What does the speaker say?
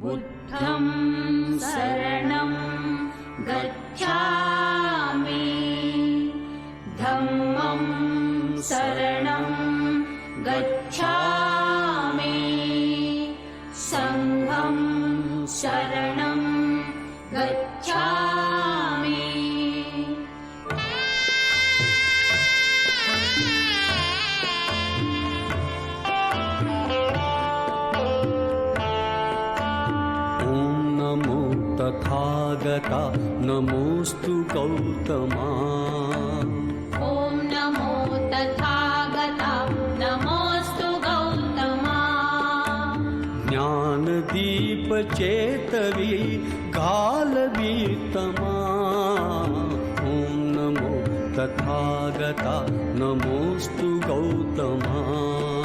बुद्धं शरणं गच्छामि धम्मं शरणं गच्छामि संघं शरणं गच्छामि। तथागता नमोस्तु गौतमा। ॐ नमो तथागता नमोस्तु गौतमा। ज्ञानदीप चेतवी गालवीतमा। ॐ नमो तथागता नमोस्तु गौतमा।